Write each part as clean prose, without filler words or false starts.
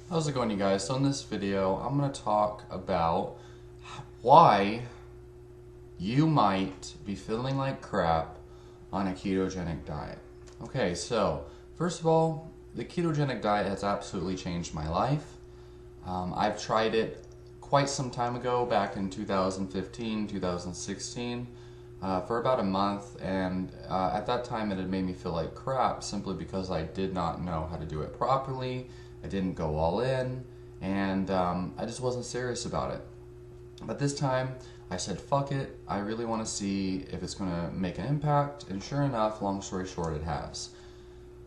How's it going, you guys? So in this video, I'm going to talk about why you might be feeling like crap on a ketogenic diet. Okay, so first of all, the ketogenic diet has absolutely changed my life. I've tried it quite some time ago, back in 2015, 2016, for about a month, and at that time it had made me feel like crap simply because I did not know how to do it properly. I didn't go all in, and I just wasn't serious about it. But this time, I said, fuck it, I really want to see if it's going to make an impact, and sure enough, long story short, it has.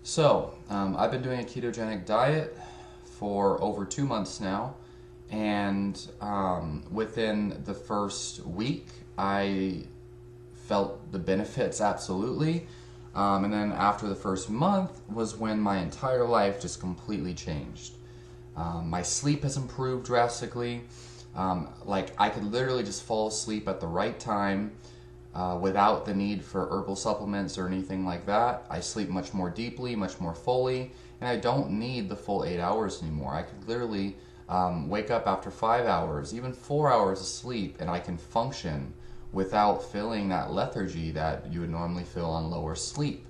So, I've been doing a ketogenic diet for over 2 months now, and within the first week, I felt the benefits absolutely. And then after the first month was when my entire life just completely changed. My sleep has improved drastically. Like I could literally just fall asleep at the right time without the need for herbal supplements or anything like that. I sleep much more deeply, much more fully, and I don't need the full 8 hours anymore. I could literally wake up after 5 hours, even 4 hours of sleep, and I can function without feeling that lethargy that you would normally feel on lower sleep.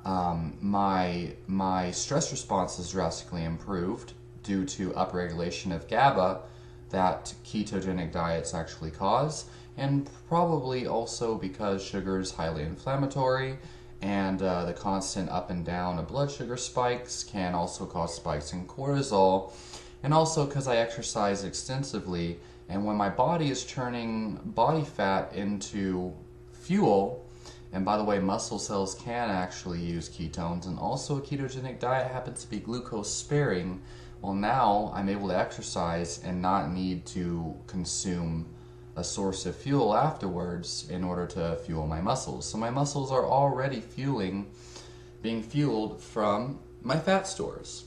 My stress response has drastically improved due to upregulation of GABA that ketogenic diets actually cause, and probably also because sugar is highly inflammatory, and the constant up and down of blood sugar spikes can also cause spikes in cortisol, and also because I exercise extensively, and when my body is turning body fat into fuel, and by the way, muscle cells can actually use ketones, and also a ketogenic diet happens to be glucose sparing, well, now I'm able to exercise and not need to consume a source of fuel afterwards in order to fuel my muscles. So my muscles are already being fueled from my fat stores.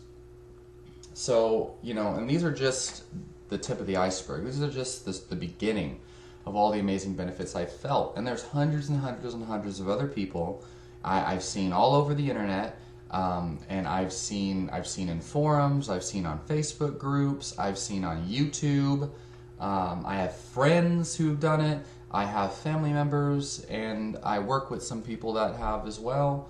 So, and these are just the tip of the iceberg. These are just the beginning of all the amazing benefits I've felt. And there's hundreds and hundreds and hundreds of other people I've seen all over the internet, and I've seen in forums, I've seen on Facebook groups, I've seen on YouTube. I have friends who've done it. I have family members, and I work with some people that have as well.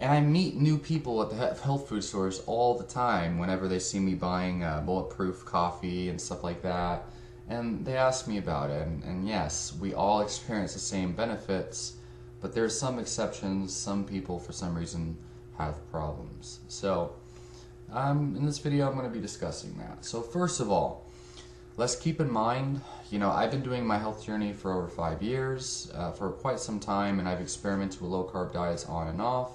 And I meet new people at the health food stores all the time whenever they see me buying bulletproof coffee and stuff like that. And they ask me about it. And yes, we all experience the same benefits, but there's some exceptions. Some people, for some reason, have problems. So, in this video, I'm going to be discussing that. So first of all, let's keep in mind, I've been doing my health journey for over 5 years, for quite some time, and I've experimented with low-carb diets on and off.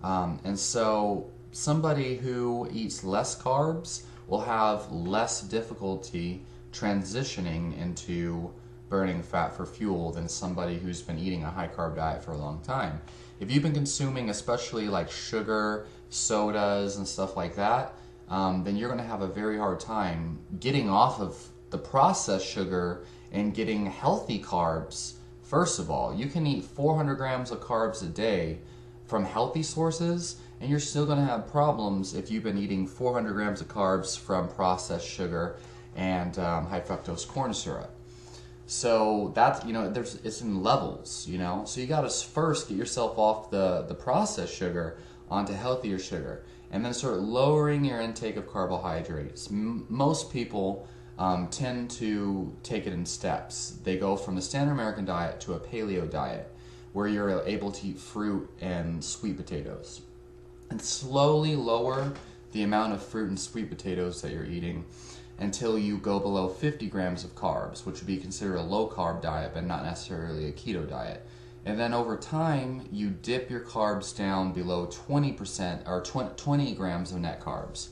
And so somebody who eats less carbs will have less difficulty transitioning into burning fat for fuel than somebody who's been eating a high carb diet for a long time. If you've been consuming especially like sugar, sodas, and stuff like that, then you're going to have a very hard time getting off of the processed sugar and getting healthy carbs. First of all, you can eat 400 grams of carbs a day from healthy sources, and you're still going to have problems if you've been eating 400 grams of carbs from processed sugar and high fructose corn syrup. So that's, it's in levels, So you got to first get yourself off the processed sugar onto healthier sugar, and then start lowering your intake of carbohydrates. Most people tend to take it in steps. They go from the standard American diet to a paleo diet, where you're able to eat fruit and sweet potatoes, and slowly lower the amount of fruit and sweet potatoes that you're eating until you go below 50 grams of carbs, which would be considered a low-carb diet, but not necessarily a keto diet. And then over time, you dip your carbs down below 20% or 20 grams of net carbs.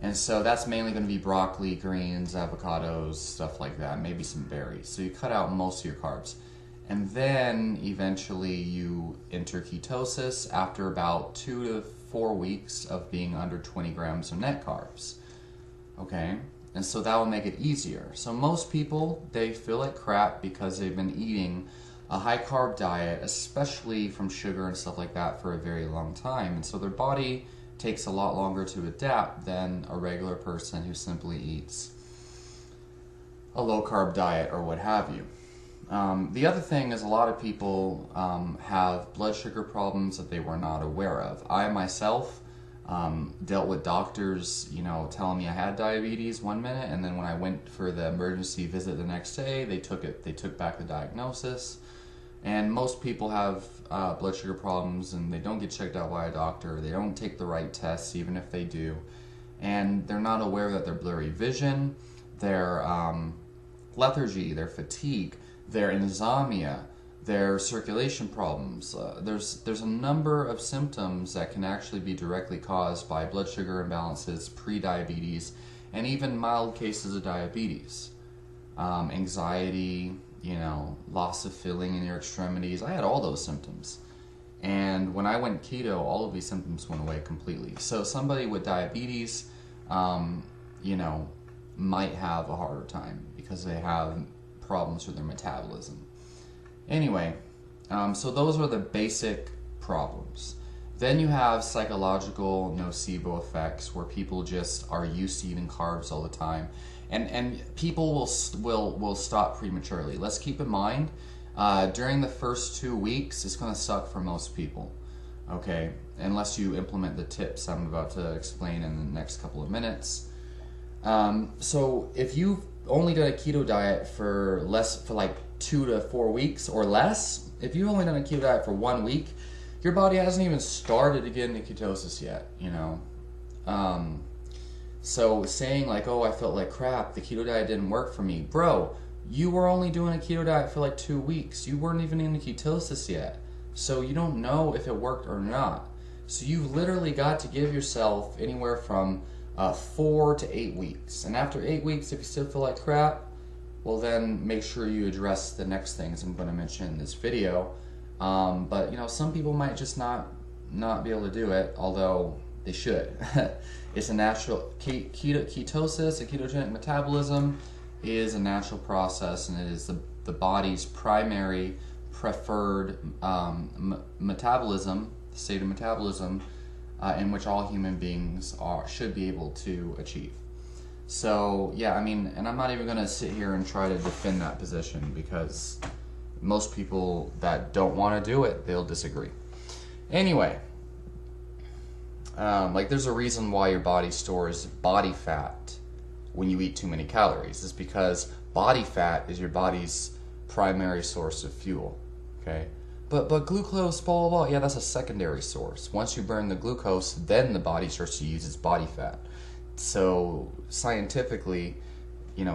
And so that's mainly going to be broccoli, greens, avocados, stuff like that, maybe some berries. So you cut out most of your carbs. And then eventually you enter ketosis after about 2 to 4 weeks of being under 20 grams of net carbs. Okay? And so that will make it easier. So most people, they feel like crap because they've been eating a high carb diet, especially from sugar and stuff like that, for a very long time. And so their body takes a lot longer to adapt than a regular person who simply eats a low-carb diet or what have you. The other thing is a lot of people have blood sugar problems that they were not aware of. I myself dealt with doctors, telling me I had diabetes one minute, and then when I went for the emergency visit the next day, they took back the diagnosis. And most people have blood sugar problems, and they don't get checked out by a doctor. They don't take the right tests, even if they do, and they're not aware that their blurry vision, their lethargy, their fatigue, their insomnia, their circulation problems. There's a number of symptoms that can actually be directly caused by blood sugar imbalances, pre-diabetes, and even mild cases of diabetes. Anxiety, loss of feeling in your extremities. I had all those symptoms. And when I went keto, all of these symptoms went away completely. So somebody with diabetes, might have a harder time because they have problems with their metabolism. Anyway, so those are the basic problems. Then you have psychological nocebo effects where people just are used to eating carbs all the time, and people will stop prematurely. Let's keep in mind, during the first 2 weeks, it's going to suck for most people. Okay, unless you implement the tips I'm about to explain in the next couple of minutes. So if you've only done a keto diet for like 2 to 4 weeks or less, if you've only done a keto diet for 1 week, your body hasn't even started to get into ketosis yet, So saying like, oh, I felt like crap, the keto diet didn't work for me. Bro, you were only doing a keto diet for like 2 weeks. You weren't even in ketosis yet. So you don't know if it worked or not. So you've literally got to give yourself anywhere from 4 to 8 weeks. And after 8 weeks, if you still feel like crap, well then make sure you address the next things I'm going to mention in this video. But some people might just not be able to do it, although they should. It's a natural ketosis, a ketogenic metabolism is a natural process, and it is the body's primary preferred metabolism, state of metabolism, in which all human beings should be able to achieve. So yeah, and I'm not even going to sit here and try to defend that position, because most people that don't want to do it, they'll disagree. Anyway, there's a reason why your body stores body fat when you eat too many calories. It's because body fat is your body's primary source of fuel. Okay, but glucose, blah, blah, blah, yeah, that's a secondary source. Once you burn the glucose, then the body starts to use its body fat. So scientifically,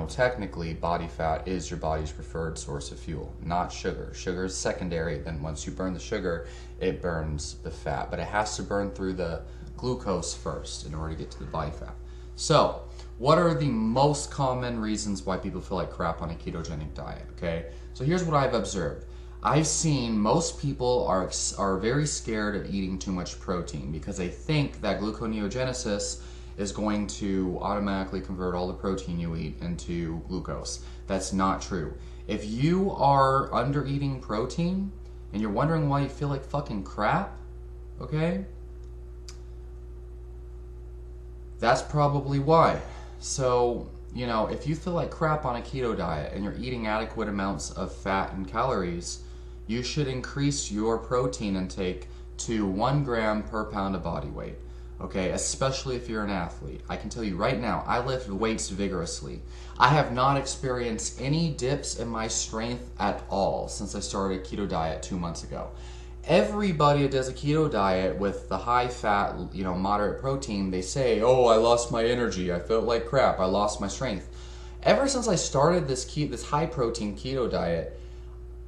technically, body fat is your body's preferred source of fuel, not sugar. Sugar is secondary. Then once you burn the sugar, it burns the fat. But it has to burn through the glucose first in order to get to the body fat. So what are the most common reasons why people feel like crap on a ketogenic diet? Okay, so here's what I've observed. I've seen most people are very scared of eating too much protein because they think that gluconeogenesis is going to automatically convert all the protein you eat into glucose. That's not true. If you are under eating protein and you're wondering why you feel like fucking crap, okay, that's probably why. So, if you feel like crap on a keto diet and you're eating adequate amounts of fat and calories, you should increase your protein intake to 1 gram per pound of body weight. Okay, especially if you're an athlete. I can tell you right now, I lift weights vigorously. I have not experienced any dips in my strength at all since I started a keto diet 2 months ago. Everybody that does a keto diet with the high fat, moderate protein, they say, oh, I lost my energy, I felt like crap, I lost my strength. Ever since I started this high protein keto diet,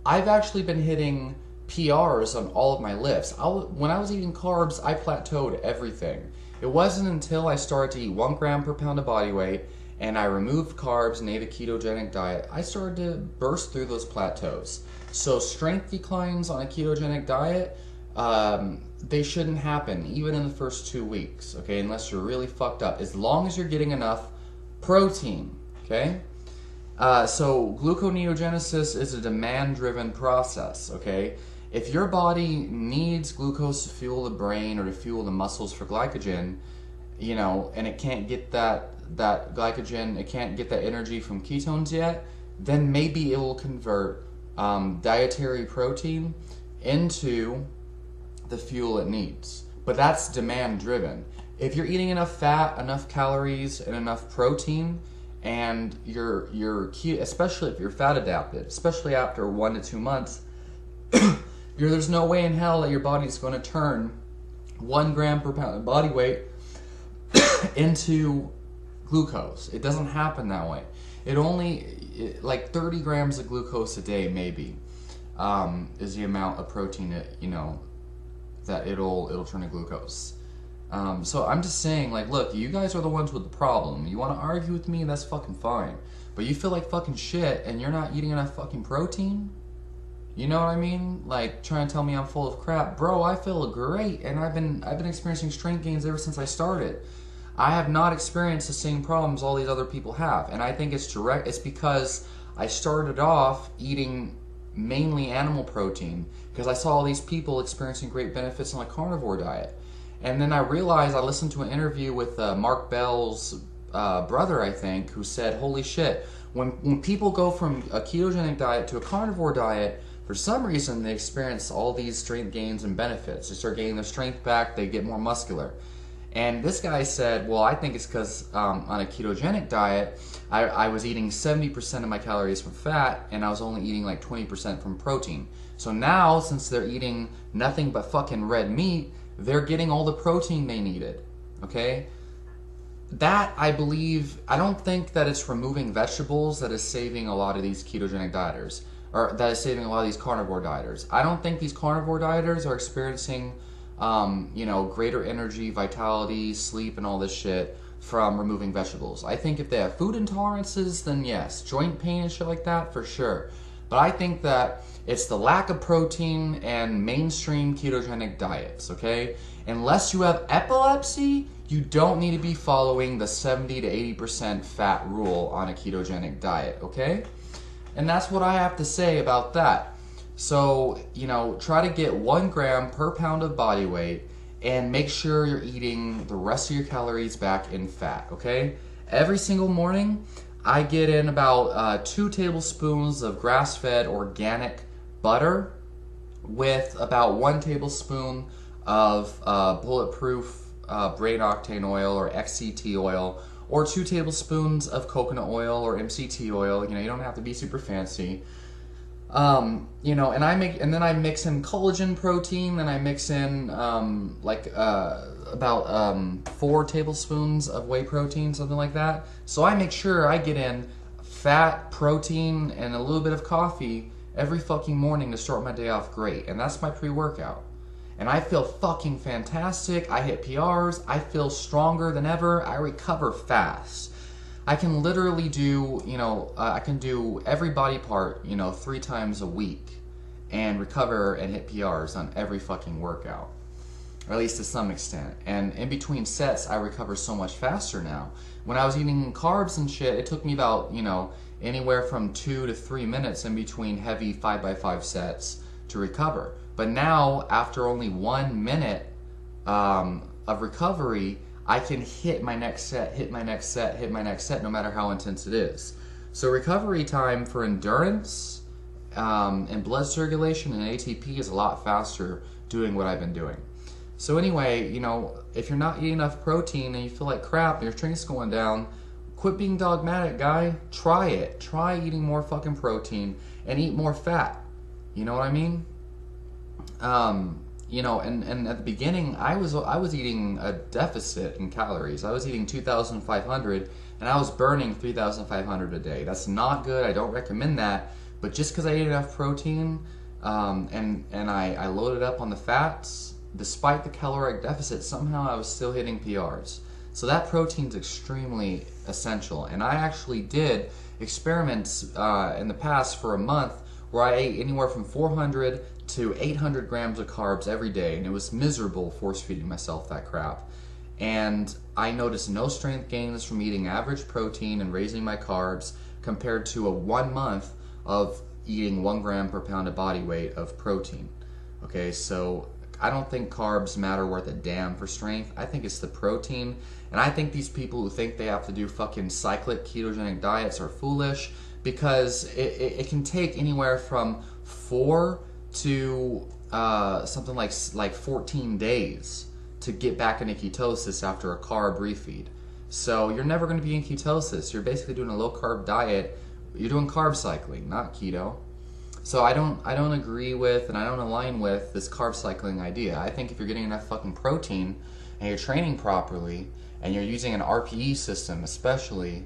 I've actually been hitting PRs on all of my lifts. When I was eating carbs, I plateaued everything. It wasn't until I started to eat 1 gram per pound of body weight and I removed carbs and ate a ketogenic diet, I started to burst through those plateaus. So strength declines on a ketogenic diet, they shouldn't happen even in the first 2 weeks, okay, unless you're really fucked up, as long as you're getting enough protein, okay? So gluconeogenesis is a demand-driven process, okay? If your body needs glucose to fuel the brain or to fuel the muscles for glycogen, you know, and it can't get that glycogen, it can't get that energy from ketones yet, then maybe it will convert dietary protein into the fuel it needs. But that's demand driven. If you're eating enough fat, enough calories, and enough protein, and especially if you're fat adapted, especially after 1 to 2 months, there's no way in hell that your body's going to turn 1 gram per pound of body weight into glucose. It doesn't happen that way. Like 30 grams of glucose a day maybe is the amount of protein that it'll turn to glucose. So I'm just saying, like, look, you guys are the ones with the problem. You want to argue with me, that's fucking fine. But you feel like fucking shit and you're not eating enough fucking protein? You know what I mean? Like, trying to tell me I'm full of crap. Bro, I feel great, and I've been experiencing strength gains ever since I started. I have not experienced the same problems all these other people have, and I think it's because I started off eating mainly animal protein because I saw all these people experiencing great benefits on a carnivore diet. And then I realized, I listened to an interview with Mark Bell's brother, I think, who said, holy shit, when people go from a ketogenic diet to a carnivore diet, for some reason they experience all these strength gains and benefits. They start getting their strength back, they get more muscular. And this guy said, well, I think it's because on a ketogenic diet, I was eating 70% of my calories from fat, and I was only eating like 20% from protein. So now, since they're eating nothing but fucking red meat, they're getting all the protein they needed, okay? That, I don't think that it's removing vegetables that is saving a lot of these ketogenic dieters, or that is saving a lot of these carnivore dieters. I don't think these carnivore dieters are experiencing greater energy, vitality, sleep, and all this shit from removing vegetables. I think if they have food intolerances, then yes, joint pain and shit like that, for sure. But I think that it's the lack of protein and mainstream ketogenic diets, okay? Unless you have epilepsy, you don't need to be following the 70 to 80% fat rule on a ketogenic diet, okay? And that's what I have to say about that. So, try to get 1 gram per pound of body weight and make sure you're eating the rest of your calories back in fat, okay? Every single morning, I get in about 2 tablespoons of grass-fed organic butter with about 1 tablespoon of bulletproof brain octane oil or XCT oil, or 2 tablespoons of coconut oil or MCT oil. You don't have to be super fancy. And then I mix in collagen protein, then I mix in about 4 tablespoons of whey protein, something like that. So I make sure I get in fat, protein, and a little bit of coffee every fucking morning to start my day off great. And that's my pre-workout. And I feel fucking fantastic. I hit PRs. I feel stronger than ever. I recover fast. I can literally do, I can do every body part, 3 times a week and recover and hit PRs on every fucking workout, or at least to some extent. And in between sets, I recover so much faster now. When I was eating carbs and shit, it took me about, anywhere from 2 to 3 minutes in between heavy 5x5 sets to recover. But now, after only 1 minute of recovery, I can hit my next set, hit my next set, hit my next set, no matter how intense it is. So recovery time for endurance and blood circulation and ATP is a lot faster doing what I've been doing. So anyway, if you're not eating enough protein and you feel like crap and your strength's going down, quit being dogmatic, guy. Try it. Try eating more fucking protein and eat more fat. You know what I mean? And at the beginning, I was eating a deficit in calories. I was eating 2,500, and I was burning 3,500 a day. That's not good. I don't recommend that. But just because I ate enough protein, and I loaded up on the fats, despite the caloric deficit, somehow I was still hitting PRs. So that protein's extremely essential. And I actually did experiments in the past for a month where I ate anywhere from 400 to 800 grams of carbs every day, and it was miserable force-feeding myself that crap. And I noticed no strength gains from eating average protein and raising my carbs compared to a 1 month of eating 1 gram per pound of body weight of protein. Okay, so I don't think carbs matter worth a damn for strength. I think it's the protein. And I think these people who think they have to do fucking cyclic ketogenic diets are foolish, because it can take anywhere from 4 to something like 14 days to get back into ketosis after a carb refeed. So you're never going to be in ketosis. You're basically doing a low carb diet. You're doing carb cycling, not keto. So I don't agree with, and I don't align with this carb cycling idea. I think if you're getting enough fucking protein and you're training properly and you're using an RPE system especially,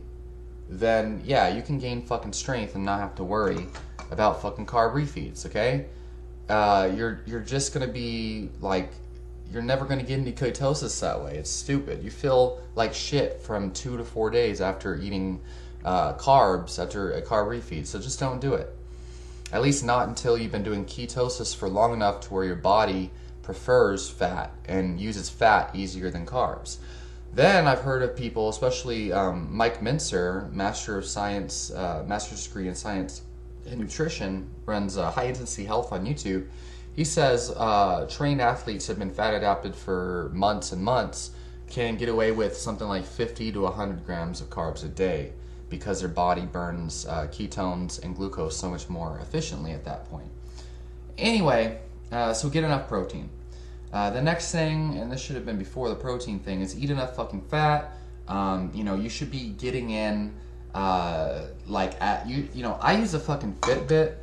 then yeah, you can gain fucking strength and not have to worry about fucking carb refeeds, okay? You're just gonna be like, you're never gonna get into ketosis that way. It's stupid. You feel like shit from 2 to 4 days after eating carbs, after a carb refeed, so just don't do it. At least not until you've been doing ketosis for long enough to where your body prefers fat and uses fat easier than carbs. Then I've heard of people, especially Mike Mincer, Master of Science, master's degree in science and nutrition, runs High Intensity Health on YouTube. He says trained athletes have been fat adapted for months and months can get away with something like 50 to 100 grams of carbs a day, because their body burns ketones and glucose so much more efficiently at that point. Anyway, so get enough protein. The next thing, and this should have been before the protein thing, is eat enough fucking fat. You should be getting in, I use a fucking Fitbit,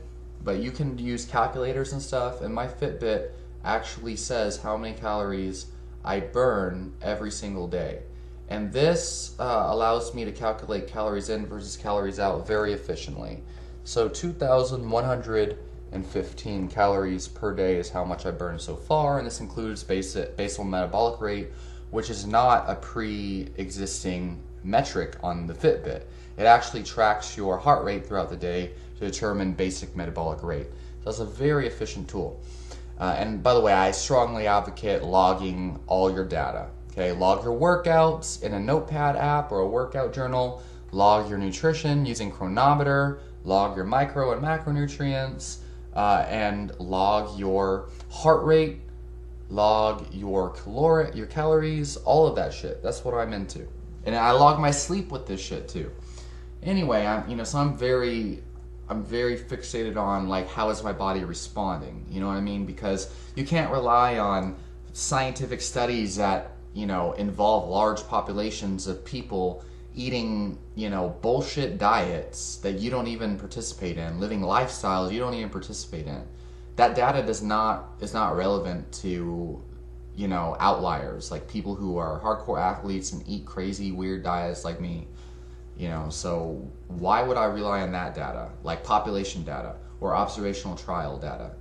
but you can use calculators and stuff, and my Fitbit actually says how many calories I burn every single day. And this allows me to calculate calories in versus calories out very efficiently. So 2,115 calories per day is how much I burn so far, and this includes basal metabolic rate, which is not a pre-existing metric on the Fitbit. It actually tracks your heart rate throughout the day to determine basic metabolic rate. So it's a very efficient tool. And by the way, I strongly advocate logging all your data. Okay, log your workouts in a notepad app or a workout journal, log your nutrition using Chronometer, log your micro and macronutrients, and log your heart rate, log your calories, all of that shit. That's what I'm into. And I log my sleep with this shit too. Anyway, I'm very fixated on like, how is my body responding? You know what I mean? Because you can't rely on scientific studies that involve large populations of people eating, bullshit diets that you don't even participate in, living lifestyles you don't even participate in. That data is not relevant to, outliers, like people who are hardcore athletes and eat crazy, weird diets like me. So why would I rely on that data, like population data or observational trial data?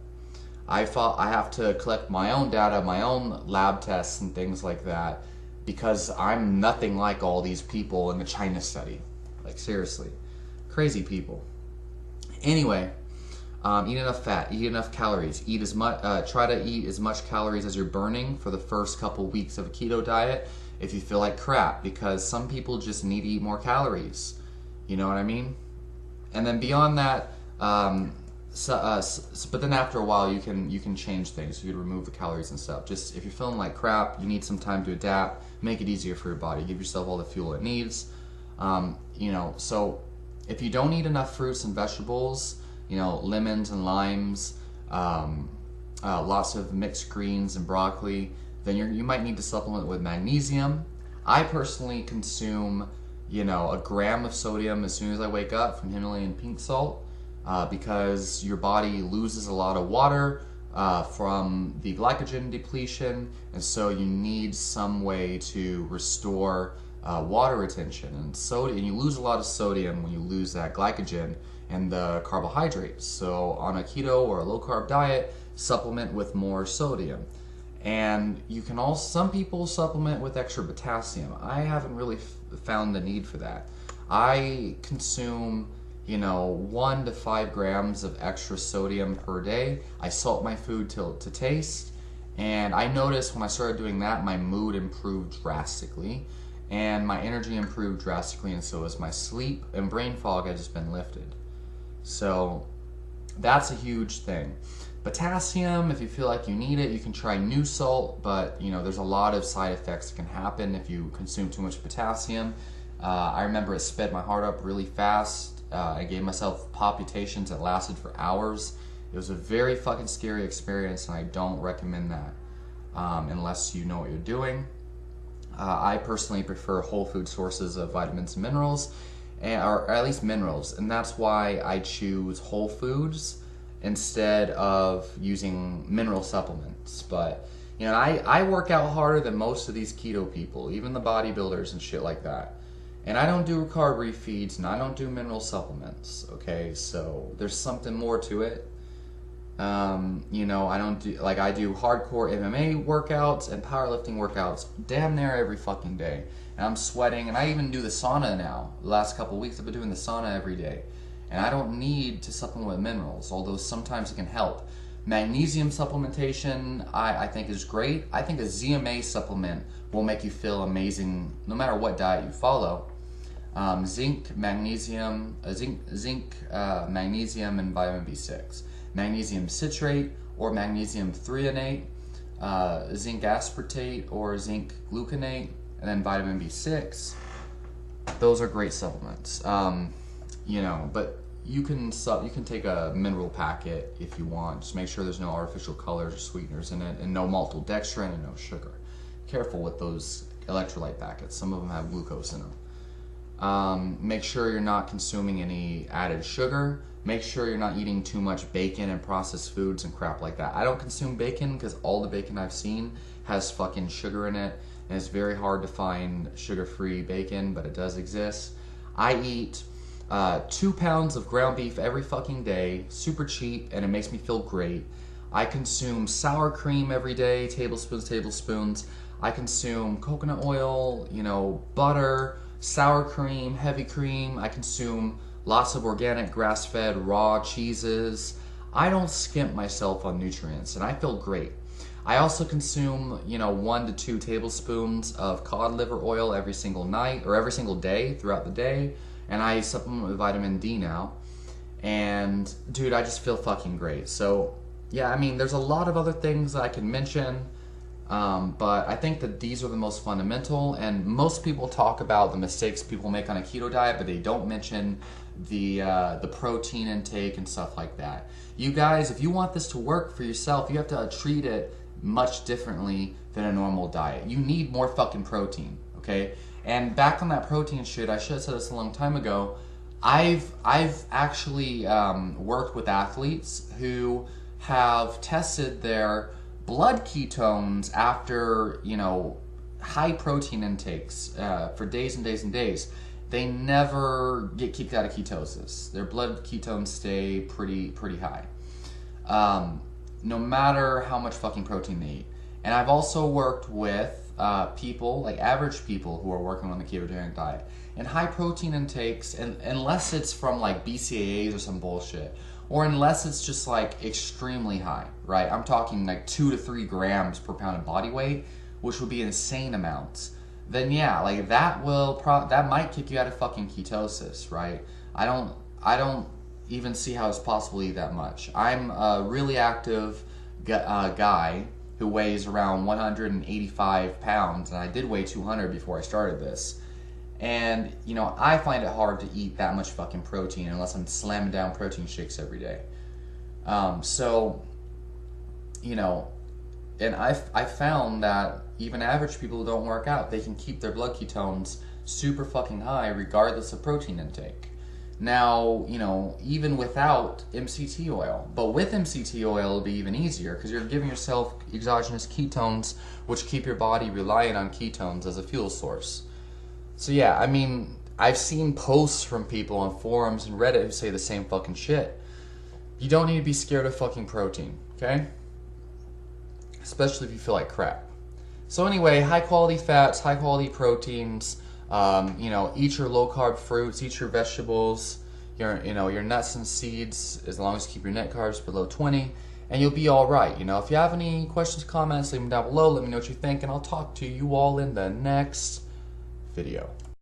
I have to collect my own data, my own lab tests and things like that, because I'm nothing like all these people in the China study. Like, seriously, crazy people. Anyway, eat enough fat, eat enough calories, try to eat as much calories as you're burning for the first couple weeks of a keto diet if you feel like crap, because some people just need to eat more calories. You know what I mean? And then beyond that, but then after a while you can change things. You can remove the calories and stuff. Just if you're feeling like crap, you need some time to adapt, make it easier for your body, give yourself all the fuel it needs. So if you don't eat enough fruits and vegetables, lemons and limes, lots of mixed greens and broccoli, then you might need to supplement with magnesium. I personally consume a gram of sodium as soon as I wake up from Himalayan pink salt, because your body loses a lot of water from the glycogen depletion, and so you need some way to restore water retention and you lose a lot of sodium when you lose that glycogen and the carbohydrates. So on a keto or a low carb diet, supplement with more sodium. And you can also, some people supplement with extra potassium. I haven't really found the need for that. I consume 1 to 5 grams of extra sodium per day. I salt my food to taste, and I noticed when I started doing that, my mood improved drastically, and my energy improved drastically, and so has my sleep, and brain fog has just been lifted. So that's a huge thing. Potassium, if you feel like you need it, you can try new salt, but you know, there's a lot of side effects that can happen if you consume too much potassium. I remember it sped my heart up really fast. I gave myself palpitations that lasted for hours. It was a very fucking scary experience, and I don't recommend that unless you know what you're doing. I personally prefer whole food sources of vitamins and minerals, or at least minerals, and that's why I choose whole foods instead of using mineral supplements. But you know, I work out harder than most of these keto people, even the bodybuilders and shit like that. And I don't do carb refeeds, and I don't do mineral supplements, okay? So there's something more to it. You know, I don't do, like, I do hardcore MMA workouts and powerlifting workouts damn near every fucking day. And I'm sweating, and I even do the sauna now. The last couple of weeks I've been doing the sauna every day. And I don't need to supplement with minerals, although sometimes it can help. Magnesium supplementation, I think is great. I think a ZMA supplement will make you feel amazing no matter what diet you follow. Zinc, magnesium, magnesium, and vitamin B6. Magnesium citrate or magnesium threonate, zinc aspartate or zinc gluconate, and then vitamin B6. Those are great supplements. You know, but you can take a mineral packet if you want. Just make sure there's no artificial colors or sweeteners in it, and no maltodextrin and no sugar. Careful with those electrolyte packets. Some of them have glucose in them. Make sure you're not consuming any added sugar. Make sure you're not eating too much bacon and processed foods and crap like that. I don't consume bacon because all the bacon I've seen has fucking sugar in it, and it's very hard to find sugar-free bacon, but it does exist. I eat 2 pounds of ground beef every fucking day, super cheap, and it makes me feel great. I consume sour cream every day, tablespoons. I consume coconut oil, you know, butter, sour cream, heavy cream. I consume lots of organic grass-fed raw cheeses. I don't skimp myself on nutrients, and I feel great. I also consume, you know, 1 to 2 tablespoons of cod liver oil every single night, or every single day throughout the day. And I supplement with vitamin D now. And dude, I just feel fucking great. So yeah, I mean, there's a lot of other things that I can mention, but I think that these are the most fundamental. And most people talk about the mistakes people make on a keto diet, but they don't mention the protein intake and stuff like that. You guys, if you want this to work for yourself, you have to treat it much differently than a normal diet. You need more fucking protein, okay? And back on that protein shit, I should have said this a long time ago. I've actually worked with athletes who have tested their blood ketones after, you know, high protein intakes for days and days and days. They never get kicked out of ketosis. Their blood ketones stay pretty high, no matter how much fucking protein they eat. And I've also worked with people, like average people who are working on the ketogenic diet, and high protein intakes, and unless it's from like BCAAs or some bullshit, or unless it's just like extremely high, right? I'm talking like 2 to 3 grams per pound of body weight, which would be insane amounts. Then yeah, like that might kick you out of fucking ketosis, right? I don't even see how it's possible to eat that much. I'm a really active guy who weighs around 185 pounds, and I did weigh 200 before I started this. And, you know, I find it hard to eat that much fucking protein unless I'm slamming down protein shakes every day. So, you know, and I found that even average people who don't work out, they can keep their blood ketones super fucking high regardless of protein intake. Now, you know, even without MCT oil, but with MCT oil it'll be even easier because you're giving yourself exogenous ketones, which keep your body reliant on ketones as a fuel source. So yeah, I mean, I've seen posts from people on forums and Reddit who say the same fucking shit. You don't need to be scared of fucking protein, okay? Especially if you feel like crap. So anyway, high quality fats, high quality proteins. You know, eat your low carb fruits, eat your vegetables, your nuts and seeds, as long as you keep your net carbs below 20, and you'll be all right. You know, if you have any questions, comments, leave them down below. Let me know what you think, and I'll talk to you all in the next video.